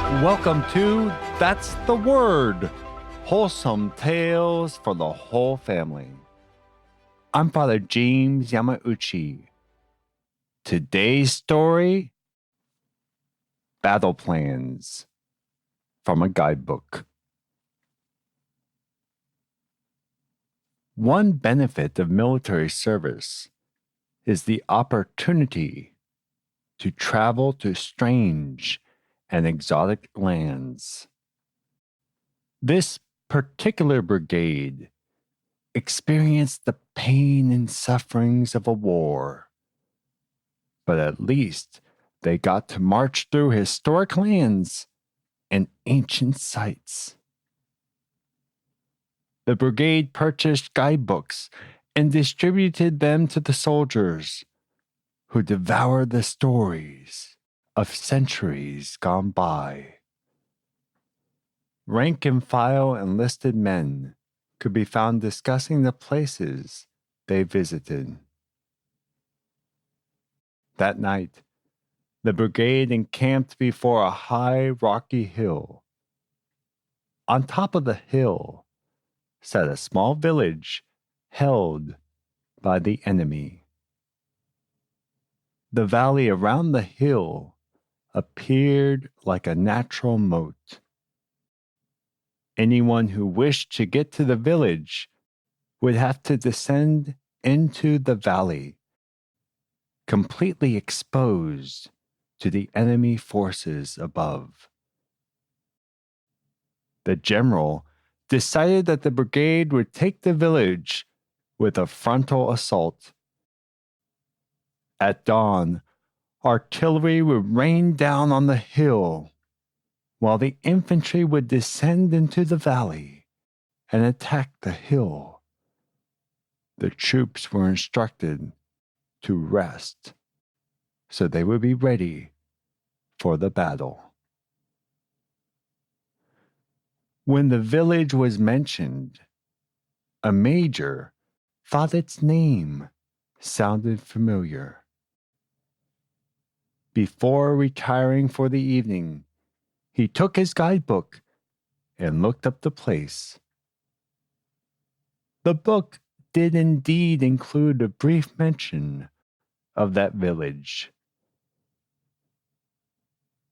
Welcome to That's the Word, wholesome tales for the whole family. I'm Father James Yamauchi. Today's story, Battle Plans from a Guidebook. One benefit of military service is the opportunity to travel to strange and exotic lands. This particular brigade experienced the pain and sufferings of a war, but at least they got to march through historic lands and ancient sites. The brigade purchased guidebooks and distributed them to the soldiers, who devoured the stories of centuries gone by. Rank and file enlisted men could be found discussing the places they visited. That night, the brigade encamped before a high rocky hill. On top of the hill sat a small village held by the enemy. The valley around the hill appeared like a natural moat. Anyone who wished to get to the village would have to descend into the valley, completely exposed to the enemy forces above. The general decided that the brigade would take the village with a frontal assault. At dawn, artillery would rain down on the hill, while the infantry would descend into the valley and attack the hill. The troops were instructed to rest, so they would be ready for the battle. When the village was mentioned, a major thought its name sounded familiar. Before retiring for the evening, he took his guidebook and looked up the place. The book did indeed include a brief mention of that village.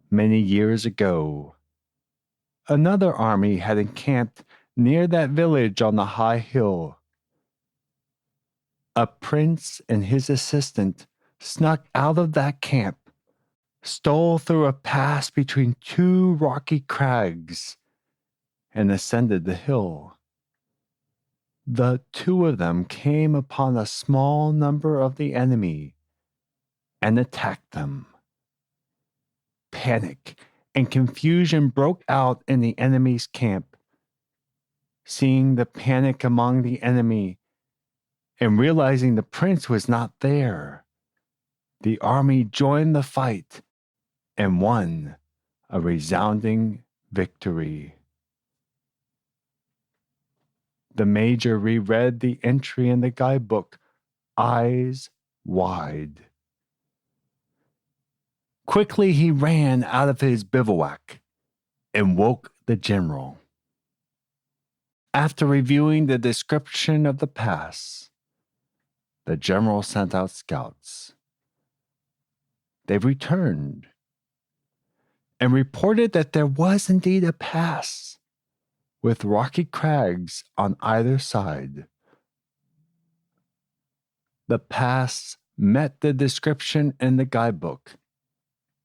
Many years ago, another army had encamped near that village on the high hill. A prince and his assistant snuck out of that camp, stole through a pass between two rocky crags, and ascended the hill. The two of them came upon a small number of the enemy and attacked them. Panic and confusion broke out in the enemy's camp. Seeing the panic among the enemy and realizing the prince was not there, the army joined the fight and won a resounding victory. The major reread the entry in the guidebook, eyes wide. Quickly he ran out of his bivouac and woke the general. After reviewing the description of the pass, the general sent out scouts. They returned and reported that there was indeed a pass with rocky crags on either side. The pass met the description in the guidebook,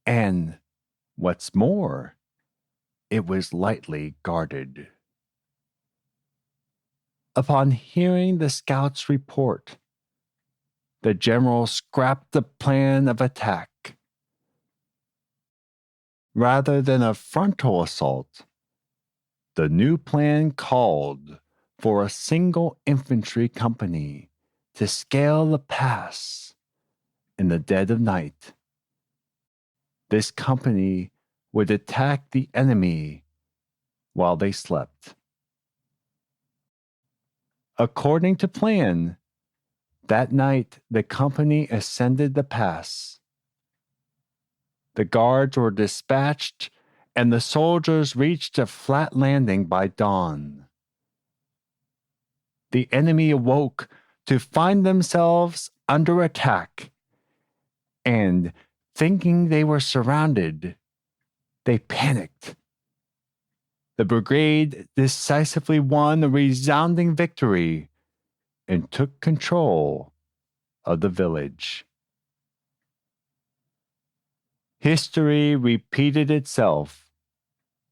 and, what's more, it was lightly guarded. Upon hearing the scouts' report, the general scrapped the plan of attack. Rather than a frontal assault, the new plan called for a single infantry company to scale the pass in the dead of night. This company would attack the enemy while they slept. According to plan, that night the company ascended the pass. The guards were dispatched and the soldiers reached a flat landing by dawn. The enemy awoke to find themselves under attack, and, thinking they were surrounded, they panicked. The brigade decisively won a resounding victory and took control of the village. History repeated itself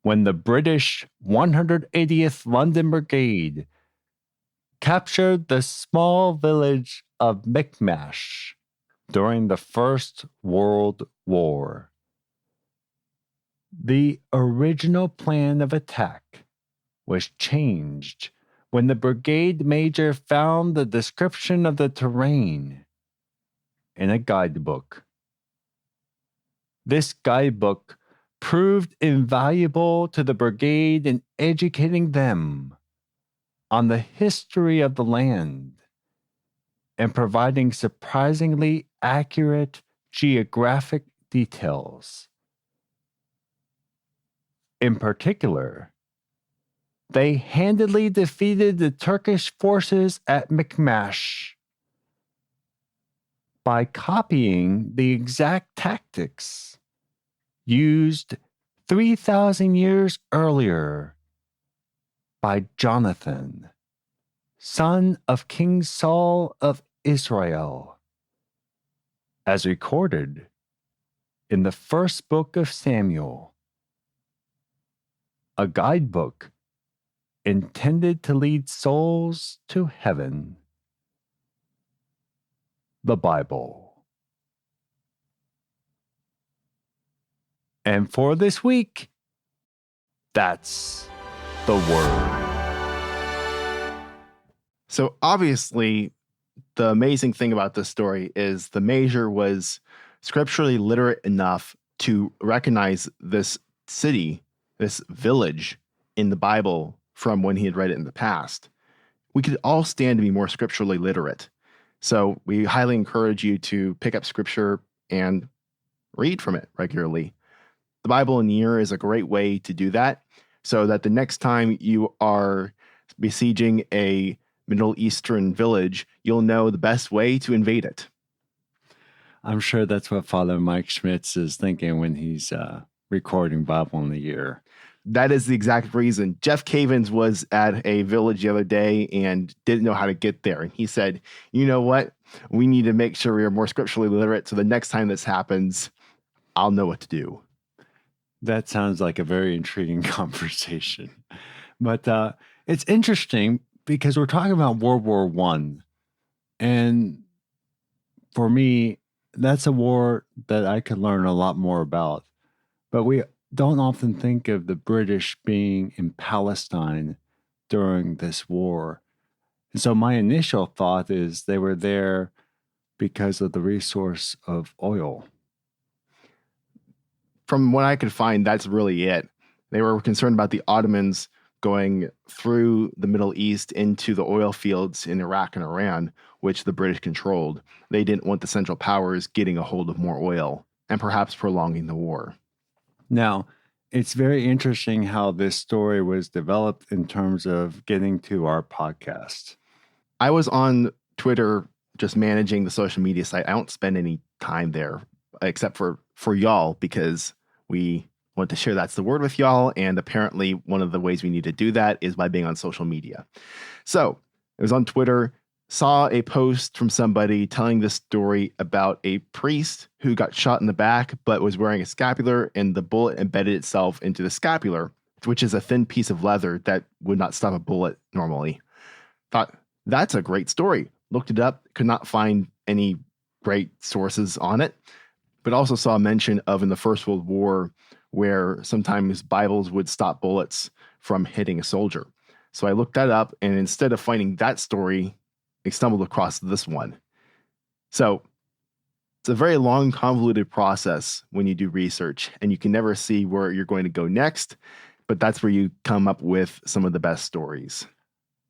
when the British 180th London Brigade captured the small village of Mi'kmash during the First World War. The original plan of attack was changed when the brigade major found the description of the terrain in a guidebook. This guidebook proved invaluable to the brigade in educating them on the history of the land and providing surprisingly accurate geographic details. In particular, they handily defeated the Turkish forces at Mi'kmash by copying the exact tactics used 3,000 years earlier by Jonathan, son of King Saul of Israel, as recorded in the first book of Samuel, a guidebook intended to lead souls to heaven. The Bible. And for this week, that's the word. So obviously, the amazing thing about this story is the major was scripturally literate enough to recognize this city, this village in the Bible from when he had read it in the past. We could all stand to be more scripturally literate. So we highly encourage you to pick up scripture and read from it regularly. The Bible in a year is a great way to do that, so that the next time you are besieging a Middle Eastern village, you'll know the best way to invade it. I'm sure that's what Father Mike Schmitz is thinking when he's recording Bible in the Year. That is the exact reason. Jeff Cavins was at a village the other day and didn't know how to get there. And he said, you know what? We need to make sure we are more scripturally literate, so the next time this happens, I'll know what to do. That sounds like a very intriguing conversation. But it's interesting because we're talking about World War I. And for me, that's a war that I could learn a lot more about. But we don't often think of the British being in Palestine during this war. And so my initial thought is they were there because of the resource of oil. From what I could find, that's really it. They were concerned about the Ottomans going through the Middle East into the oil fields in Iraq and Iran, which the British controlled. They didn't want the Central Powers getting a hold of more oil and perhaps prolonging the war. Now, it's very interesting how this story was developed in terms of getting to our podcast. I was on Twitter just managing the social media site. I don't spend any time there except for y'all, because we want to share That's the Word with y'all. And apparently one of the ways we need to do that is by being on social media. So it was on Twitter, saw a post from somebody telling this story about a priest who got shot in the back, but was wearing a scapular, and the bullet embedded itself into the scapular, which is a thin piece of leather that would not stop a bullet normally. Thought, that's a great story. Looked it up, could not find any great sources on it, but also saw a mention of in the First World War where sometimes Bibles would stop bullets from hitting a soldier. So I looked that up, and instead of finding that story, I stumbled across this one. So it's a very long, convoluted process when you do research, and you can never see where you're going to go next, but that's where you come up with some of the best stories.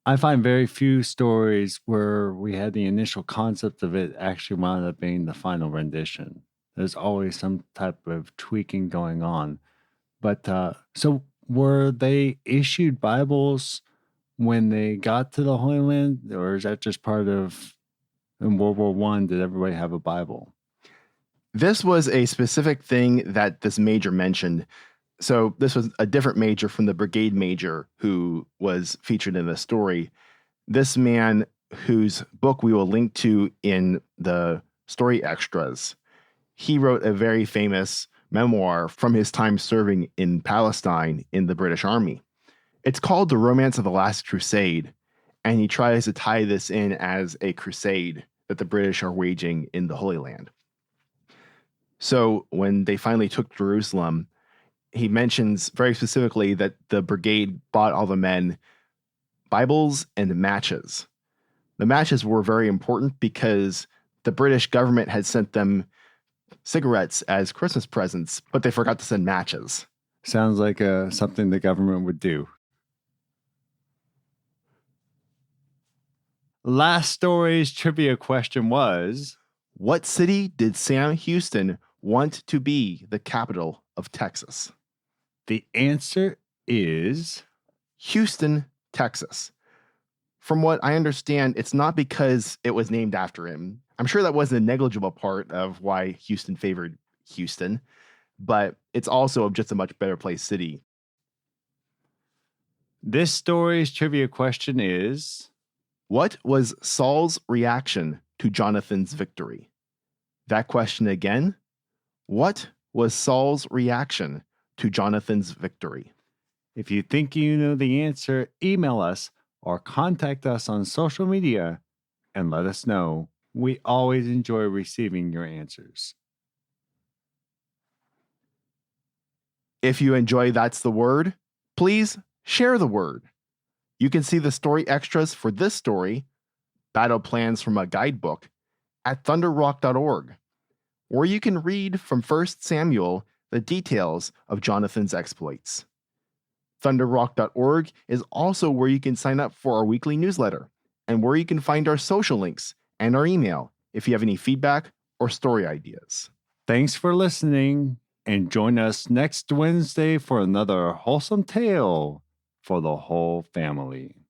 I find very few stories where we had the initial concept of it actually wound up being the final rendition. There's always some type of tweaking going on. But so were they issued Bibles when they got to the Holy Land, or is that just part of in World War One? Did everybody have a Bible? This was a specific thing that this major mentioned. So this was a different major from the brigade major who was featured in the story. This man, whose book we will link to in the story extras, he wrote a very famous memoir from his time serving in Palestine in the British Army. It's called The Romance of the Last Crusade, and he tries to tie this in as a crusade that the British are waging in the Holy Land. So when they finally took Jerusalem, he mentions very specifically that the brigade bought all the men Bibles and matches. The matches were very important because the British government had sent them cigarettes as Christmas presents, but they forgot to send matches. Sounds like something the government would do. Last story's trivia question was, what city did Sam Houston want to be the capital of Texas? The answer is Houston, Texas. From what I understand, it's not because it was named after him. I'm sure that wasn't a negligible part of why Houston favored Houston, but it's also just a much better place city. This story's trivia question is, what was Saul's reaction to Jonathan's victory? That question again. What was Saul's reaction to Jonathan's victory? If you think you know the answer, email us or contact us on social media and let us know. We always enjoy receiving your answers. If you enjoy That's the Word, please share the word. You can see the story extras for this story, Battle Plans from a Guidebook, at thunderrock.org, where you can read from 1 Samuel the details of Jonathan's exploits. Thunderrock.org is also where you can sign up for our weekly newsletter and where you can find our social links and our email if you have any feedback or story ideas. Thanks for listening, and join us next Wednesday for another wholesome tale for the whole family.